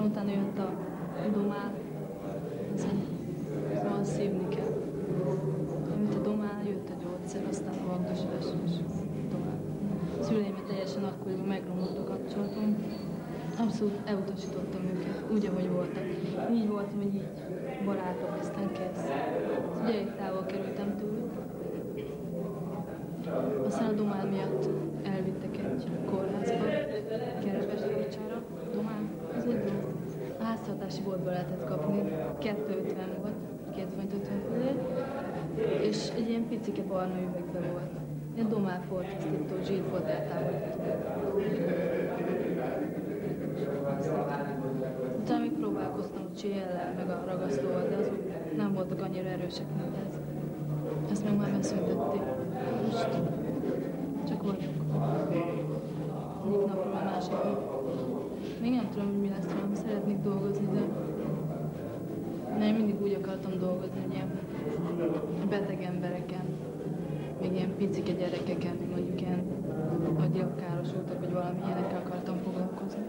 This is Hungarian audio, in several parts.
utána jött a domál, szóval szívni kell. Jött a domál, jött a gyógyszer, aztán a vagdosás és tovább. A szüleimet teljesen akkoriban megromlott a kapcsolatom. Abszolút elutasítottam őket, úgy, ahogy voltak. Így voltam, hogy így barátok, aztán kész. Ugye elég távol kerültem tőlük. Aztán a domál miatt elvittek egy kórházba, Keresbestvárcsára. Domál, az úgy jó. A háztartási boltba lehetett kapni, 2,50 volt, 2 vagy 50 fillért, és egy ilyen picike barna üvegbe volt. Ilyen domál portisztító, zsírfolt eltávolító. Utána még próbálkoztam a cséllel, meg a ragasztóval, de azok nem voltak annyira erősek, mint ez. Ezt meg már beszüntették. Most csak vagyok. Egyik napról a másikra. Még nem tudom, hogy mi lesz velem. Szeretnék dolgozni, de én mindig úgy akartam dolgozni, hogy ilyen beteg embereken, még ilyen picike gyerekeken, mondjuk ilyen agyilag károsultak, vagy valami ilyenekkel akartam foglalkozni.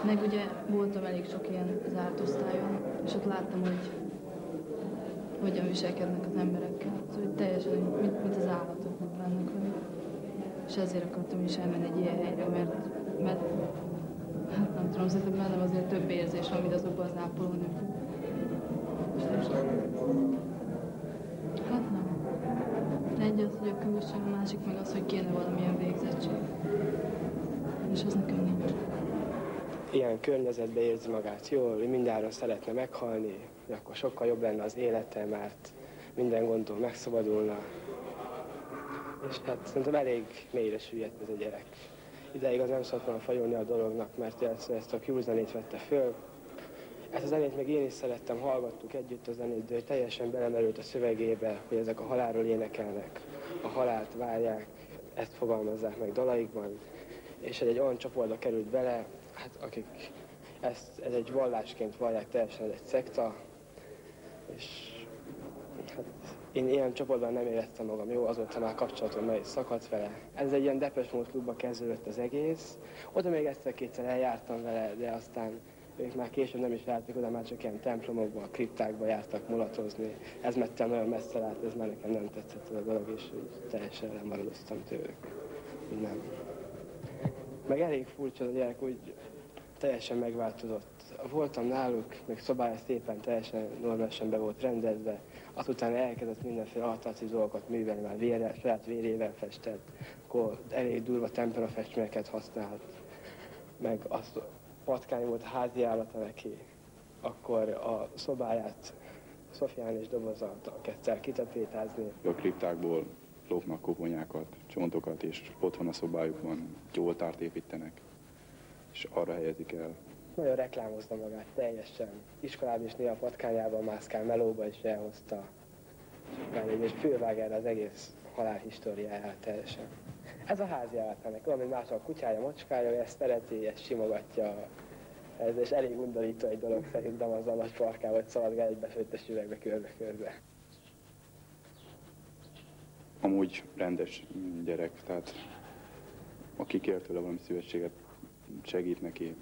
Meg ugye voltam elég sok ilyen zárt osztályon, és ott láttam, hogy hogyan viselkednek az emberekkel. Szóval teljesen, mint az állatok lennek velük. És ezért akartam is elmenni egy ilyen helyre, mert hát nem tudom, szerintem bennem azért több érzés van, mint azokban az ápolónőkön. Hát nem. Egy az, hogy a külső, a másik meg az, hogy kéne valamilyen végzettség. És az nekem nincs. Ilyen környezetben érzi magát jól, hogy mindenáron szeretne meghalni, hogy akkor sokkal jobb lenne az élete, mert minden gondtól megszabadulna. És hát szerintem elég mélyre süllyedt ez a gyerek. Ideig az nem szoktam fajulni a dolognak, mert ezt a Cure zenét vette föl. Ezt a zenét meg én is szerettem, hallgattuk együtt a zenét, de teljesen belemerült a szövegébe, hogy ezek a halálról énekelnek, a halált várják, ezt fogalmazzák meg dalaikban. És egy olyan csoportba került bele, hát akik ez egy vallásként vallják, teljesen egy szekta, és hát én ilyen csoportban nem éreztem magam jó, azóta már kapcsolatom meg is szakadt vele. Ez egy ilyen Depeche Mode klubba kezdődött az egész. Oda még egyszer-kétszer eljártam vele, de aztán ők már később nem is jártak oda, már csak ilyen templomokban, kriptákba jártak mulatozni. Ez mettem nagyon messze át, ez már nekem nem tetszett a dolog, és teljesen lemaradoztam tőlük. Nem. Meg elég furcsa a gyerek, úgy teljesen megváltozott. Voltam náluk, még szobája szépen, teljesen normálisan be volt rendezve. Azután elkezdett mindenféle arcáci dolgokat művelni, már saját vérével festett, akkor elég durva temperafestményeket használt. Meg az patkány volt házi állata neki, akkor a szobáját Szofián és Dobozal kezdte el kitapétázni. A kriptákból lopnak koponyákat, csontokat, és otthon a szobájukban egy oltárt építenek, és arra helyezik el. Nagyon reklámozta magát, teljesen. Iskolában is néha patkányában mászkál, melóba is elhozta. És fölvág erre az egész halálhistóriáját teljesen. Ez a házi állatának, valami más a kutyája, macskája, ezt szereti, ezt simogatja. Ez és elég undorító egy dolog szerintem az a nagy farkával, hogy szaladgál egy befőttes üvegbe körbe-körbe. Amúgy rendes gyerek, tehát aki kér tőle valami szívességet, segít neki.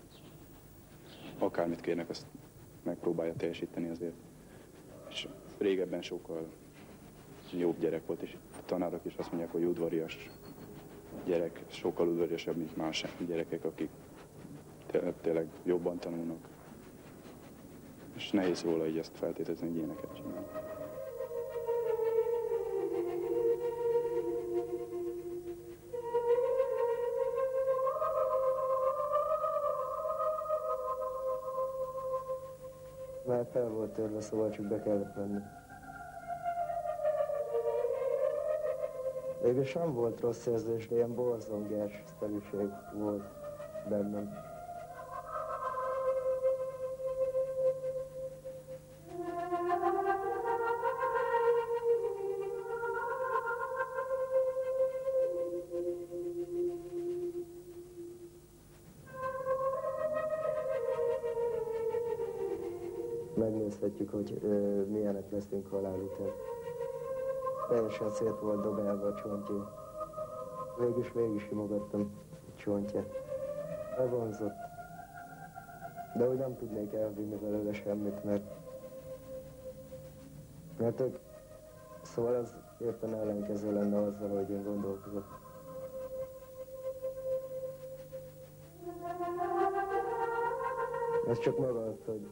Akármit kérnek, azt megpróbálja teljesíteni azért. És régebben sokkal jobb gyerek volt, és a tanárok is azt mondják, hogy udvarias gyerek, sokkal udvariasabb, mint más gyerekek, akik tényleg jobban tanulnak. És nehéz róla így ezt feltételezni, hogy ilyeneket csinál. Már fel volt törve, szóval csak be kellett menni. Végül sem volt rossz érzés, de ilyen borzongás szerűség volt bennem. Megnézhetjük, hogy milyenek leszünk halál után. Teljesen szét volt dobálva a csontja. Végig simogattam a csontját. Bevonzott. De úgy nem tudnék elvinni belőle semmit, mert ők... Szóval az éppen ellenkező lenne azzal, hogy én gondolkozok. Ez csak maga az, hogy...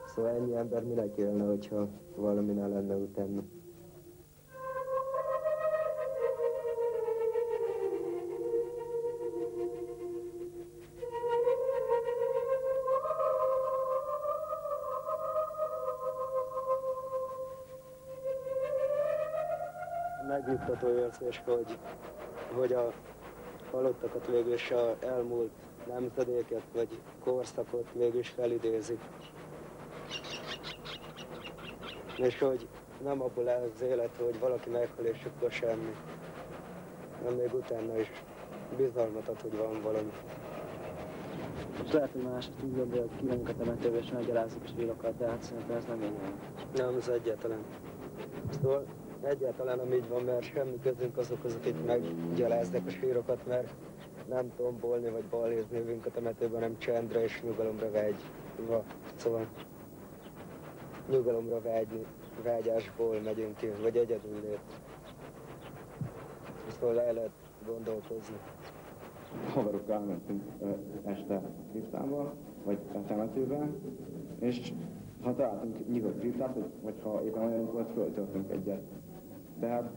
Szóval ennyi ember minek élne, hogyha valami ne lenne utána. Megnyugtató érzés, hogy a halottakat végülis a elmúlt nemzedéket vagy korszakot mégis felidézik. És hogy nem abból áll az élet, hogy valaki meghal és akkor semmi. Nem még utána is bizalmat ad, hogy van valami. És lehet, hogy más úgy gondolja, hogy kimegyünk a temetőbe és meggyalázunk a sírokat, de hát szerintem ez nem így van. Nem, ez egyáltalán. Szóval egyáltalán nem így van, mert semmi közünk azokhoz, akik meggyaláznak a sírokat, mert nem tombolni vagy balhézni jövünk a temetőben, hanem csendre és nyugalomra vágyva. Szóval nyugalomra vágyásból megyünk ki, vagy egyedül lét. Szóval le lehet gondolkozni. Haverokkal mentünk este kriptába, vagy a temetőbe, és ha találtunk nyitott kriptát, vagy ha éppen olyanunk volt, föltöltünk egyet. Tehát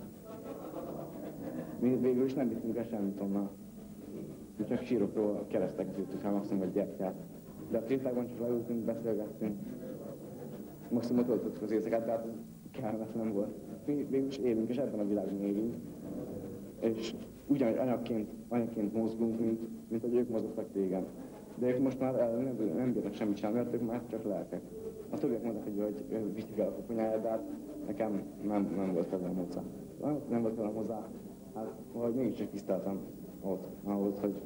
mi végül is nem vittünk el semmit onnan. Mi csak sírokról kereszteket jöttük fel, maximum egy gyertyát. De a kriptákban csak leültünk, beszélgettünk. Maximum töltöttük az éjszakát, tehát kellemetlen volt. Mi végül is élünk, és ebben a világban élünk. És ugyanúgy anyaként mozgunk, mint hogy ők mozogtak régen. De ők most már nem bírnak semmit sem, mert ők már csak lelkek. A többiek mondták, hogy viszik el a koponyáját, de hát nekem nem volt velem hozzá. Nem volt velem hozzá, hát valahogy mégiscsak tiszteltem ott, ahhoz, hogy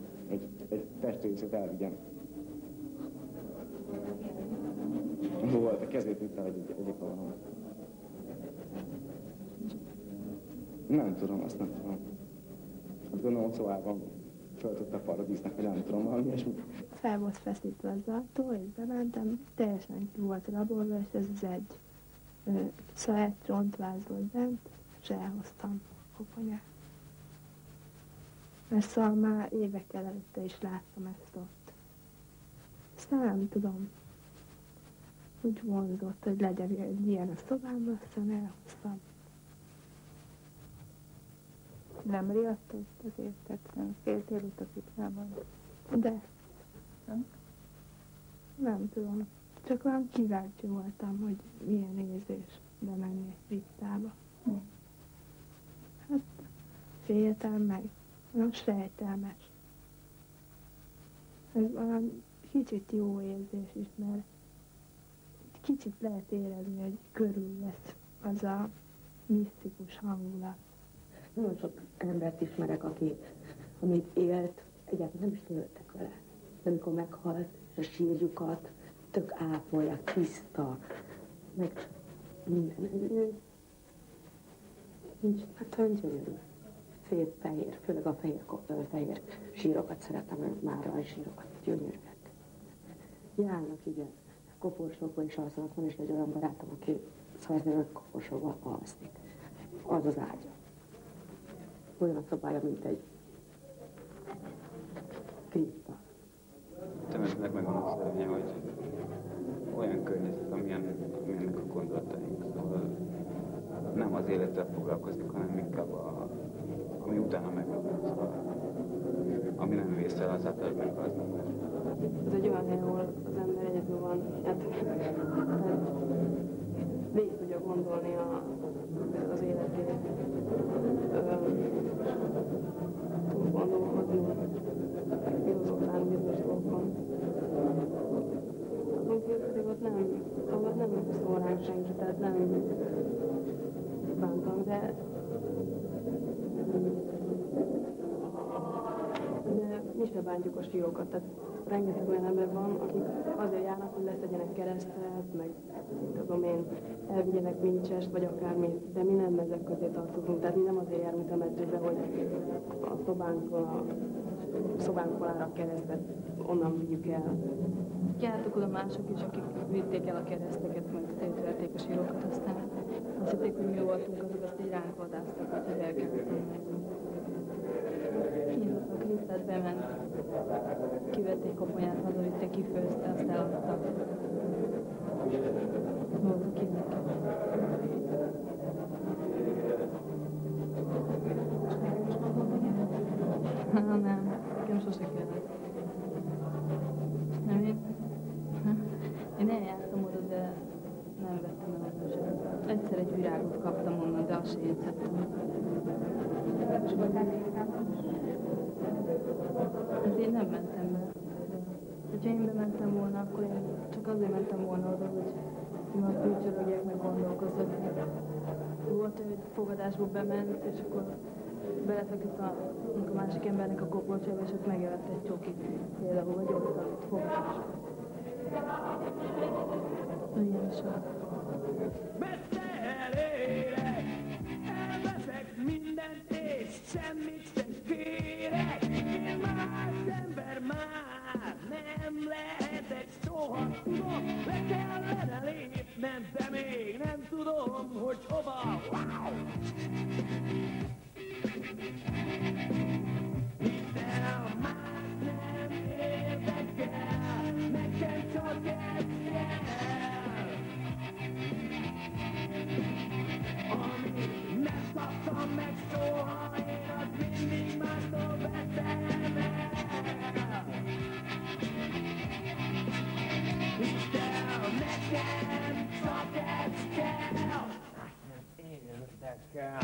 egy testrészét elvigyem. Volt, a kezét vitte, hogy egyik valahol. Nem tudom, azt nem tudom. Hát gondolom, szobában föltette a paradísznak, hogy nem tudom, valami ilyesmi. Fel volt feszítve az ajtó, és bementem, teljesen ki volt rabolva, és ez az egy egy csontváz volt bent, és elhoztam a koponyát. Mert szóval már évekkel előtte is láttam ezt ott. Aztán nem tudom, úgy vonzott, hogy legyen egy ilyen a szobámban, aztán elhoztam. Nem riasztott azért, tehát nem féltél itt a kriptában? De. Nem? Nem tudom. Csak olyan kíváncsi voltam, hogy milyen érzés bemenni egy kriptába. Hát féltem meg. Olyan sejtelmes. Ez olyan kicsit jó érzés is, mert kicsit lehet érezni, hogy körül lesz az a misztikus hangulat. Nagyon sok embert ismerek, amit élt, egyáltalán nem is nőttek vele. De amikor meghalt, a sírjukat tök ápolják, tiszta, meg minden. Nincs, hát olyan gyönyörű. Fehér, főleg a fehér sírokat szeretem, már rajzsírokat, gyönyörűek. Járnak, igen, koporsókban is alszanak, van is egy olyan barátom, aki 145 koporsóban alszik. Az az ágya. Olyan a szobája, mint egy kripta. Temetőnek megvan az előnye, hogy olyan környezet, amilyennek a gondolataink. Szóval nem az élettel foglalkozik, hanem inkább ami utána meglap. Szóval ami nem vész el, az által meghal, az nem mer. Ez egy olyan hely, ahol az ember egyedül van. Hát végig tudja gondolni az életét. Tud gondolkodni, filozofálni bizonyos dolgokon. Azon kívül pedig ott nem szól ránk senki, tehát nem bántam, de mi sem bántjuk a sírokat, tehát rengeteg olyan ember van, akik azért járnak, hogy leszedjenek keresztet, meg tudom én, elvigyenek mincsest, vagy akármit, de mi nem ezek közé tartozunk, tehát mi nem azért járunk temetőbe, hogy a szobánkon a szobánk falára keresztet, onnan vigyük el. Jártak oda mások is, akik vitték el a kereszteket, meg szétverték a sírokat, aztán azt hitték, hogy mi voltunk, azok azt így ránk vadásztak, úgyhogy el kellett menni. Így a Krisztát bement, kivették koponyát, hazavitték, kifőzte, azt eladta. Volt a kinnek. Nem, nekem sose kellett. Nem, én eljártam oda, de nem vettem el onnan sem. Egyszer egy virágot kaptam onnan, de azt se én szedtem. És voltál Krisztában? Hát én nem mentem be. Ha én bementem volna, akkor én csak azért mentem volna oda, hogy ma külcsörögjek, meg gondolkozzak. Volt, hogy fogadásba bement, és akkor belefeküdt a másik embernek a kopolcsába, és ott megjelent egy csoki. Például, vagy ott a fogadásba. Ilyen is van. Beszélélek, elveszek mindent, és semmit sem kérek. Én más ember már nem lehetek soha, tudom, le kellene lépnem, de még nem tudom, hogy hova. Wow! Minden a más nem érdekel, nekem csak ez kell. Amit nem kaptam meg soha, én azt mindig mástól veszem el. Hiszem, nekem csak ez kell. Nem érdekel.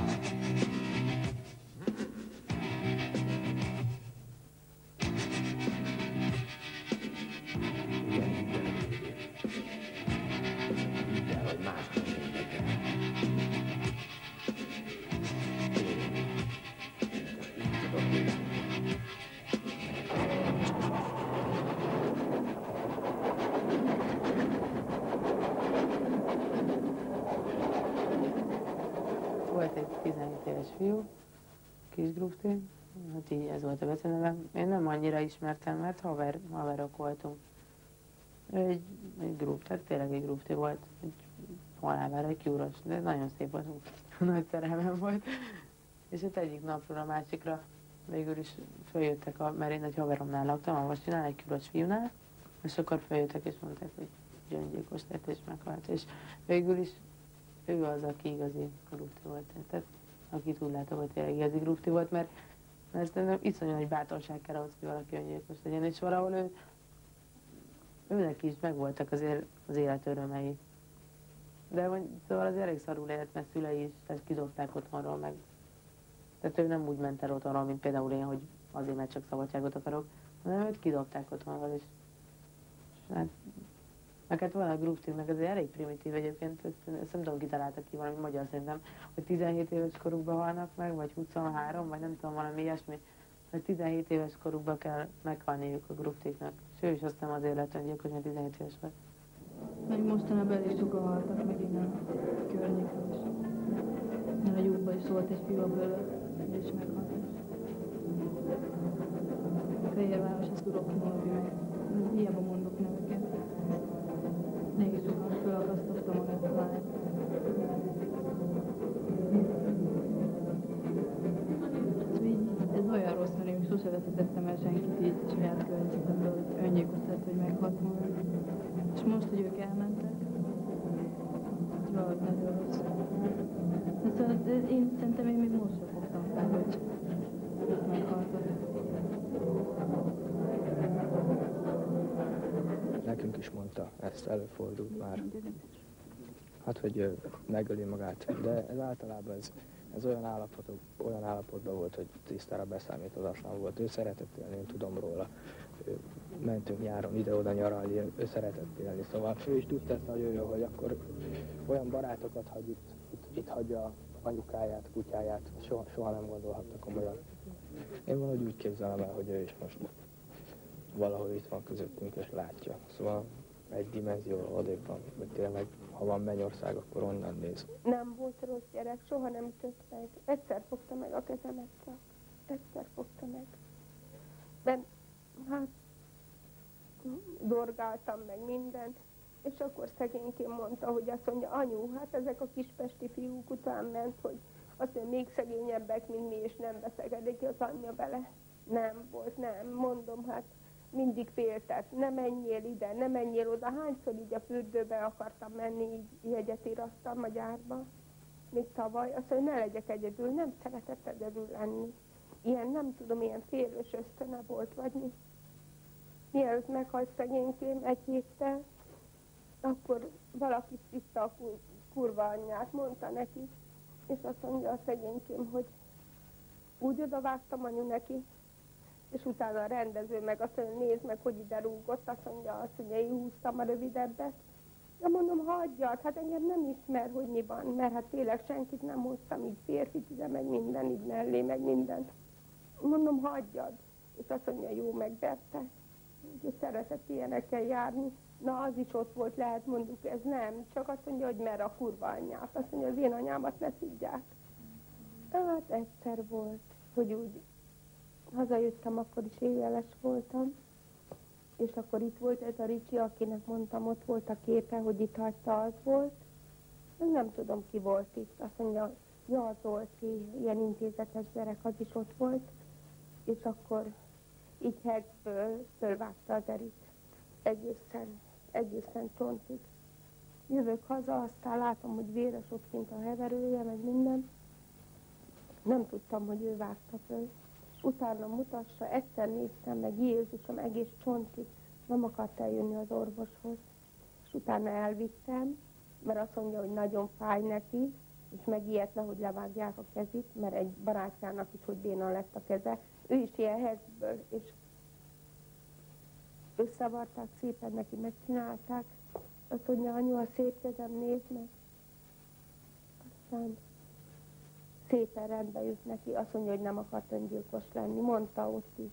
Volt egy 17 éves fiú, Kis Grufti, hát így ez volt a becenevem. Én nem annyira ismertem, mert haverok voltunk. Ő egy grup, tehát tényleg egy Grufti volt, egy halálvára, egy kiúros, de nagyon szép volt, nagy szerelmem volt. És hát egyik napról a másikra végül is följöttek, mert én egy haveromnál laktam, a Vasinál, egy kiúros fiúnál, és akkor följöttek és mondták, hogy gyöngygyilkos lett és meghalt. És végül is ő az, aki igazi Grufti volt. Tehát akit úgy látom, hogy tényleg igazi Grufti volt, mert szerintem iszonyú nagy bátorság kell ahhoz, hogy valaki öngyilkos legyen. És valahol őnek is megvoltak azért az élet örömei. De szóval az elég szarul élt, mert szülei is, tehát kidobták otthonról meg. Tehát ő nem úgy ment el otthonról, mint például én, hogy azért, mert csak szabadságot akarok, hanem őt kidobták otthonról is. Hát, meg hát van a Grufti, meg azért elég primitív egyébként, ezt nem tudom, kitaláltak ki valami magyar szerintem, hogy 17 éves korukban halnak meg, vagy 23, vagy nem tudom, valami ilyesmi, hogy 17 éves korukban kell meghalniuk a Gruftiknak. És ő is aztán azért lett öngyilkos, mert 17 éves volt. Meg mostanában elég sokan haltak meg innen a környéken is. Mert a lyukban is szólt egy fiú belőle, és meghalt is. Fehérváros, ezt tudok kimondani meg. Hiába mondok neveket. Elég sokan felakasztotta magát talán. Ez olyan rossz, mert én még sose vetítettem el senkit így saját környezetemből, hogy öngyilkos lett, hogy meghalt volna. És most, hogy ők elmentek, valahogy nagyon rossz. Szóval én szerintem én még most sem fogtam fel, hogy meghaltak. Nekünk is mondta, ezt előfordult már. Hát, hogy megöli magát. De ez általában ez olyan állapotban volt, hogy tisztára beszámíthatatlan volt. Ő szeretett élni, én tudom róla. Mentünk nyáron ide-oda nyaralni, ő szeretett élni. Szóval ő is tudta ezt nagyon jól, hogy akkor olyan barátokat hagy itt hagyja anyukáját, kutyáját, soha nem gondolhatta komolyan. Én valahogy úgy képzelem el, hogy ő is most valahol itt van közöttünk és látja. Szóval egy dimenzió odébb van, vagy tényleg, ha van mennyország, akkor onnan néz. Nem volt rossz gyerek, soha nem ütött meg. Egyszer fogta meg a kezemet csak. Egyszer fogta meg. mert hát dorgáltam meg mindent, és akkor szegényként mondta, hogy azt mondja, anyu, hát ezek a kispesti fiúk után ment, hogy azt mondja, még szegényebbek, mint mi, és nem veszekedik az anyja bele. Nem volt, nem, mondom, hát mindig féltett, ne menjél ide, ne menjél oda, hányszor így a fürdőbe akartam menni, így jegyet írattam a gyárba, még tavaly, azt mondja, ne legyek egyedül, nem szeretett egyedül lenni. Ilyen, nem tudom, ilyen félős ösztöne volt, vagy mi. Mielőtt meghalt szegénykém egy héttel, akkor valaki tiszta a kurva anyját, mondta neki, és azt mondja a szegénykém, hogy úgy odavágtam anyu neki, és utána a rendező meg azt mondja, nézd meg, hogy ide rúgott, azt mondja, én húztam a rövidebbet. Ja, mondom, hagyjad, hát engem nem ismer, hogy mi van, mert hát tényleg senkit nem hoztam, így férfit ide, meg minden, így mellé, meg mindent. Mondom, hagyjad. És azt mondja, jó, megverte. Úgyhogy szeretett ilyenekkel járni. Na, az is ott volt, lehet mondjuk, ez nem. Csak azt mondja, hogy mer a kurva anyját. Azt mondja, az én anyámat ne szidják. Hát egyszer volt, hogy úgy hazajöttem, akkor is éjjeles voltam. És akkor itt volt ez a Ricsi, akinek mondtam, ott volt a képe, hogy itt hagyta, az volt. Nem tudom, ki volt itt. Azt mondja, ja, az Zolti, ilyen intézetes gyerek, az is ott volt. És akkor így hegyből fölvágta az Erit. Egészen csontig. Jövök haza, aztán látom, hogy véres ott kint a heverője, meg minden. Nem tudtam, hogy ő vágta föl. Utána mutassa, egyszer néztem meg, Jézusom, egész csontig, nem akart eljönni az orvoshoz. És utána elvittem, mert azt mondja, hogy nagyon fáj neki, és megijedne, hogy levágják a kezét, mert egy barátjának is, hogy béna lett a keze. Ő is ilyen helyzetből, és összevarták szépen, neki megcsinálták. Azt mondja, anyu, a szép kezem, nézd meg. Aztán szépen rendbe jött neki, azt mondja, hogy nem akart öngyilkos lenni, mondta ott is.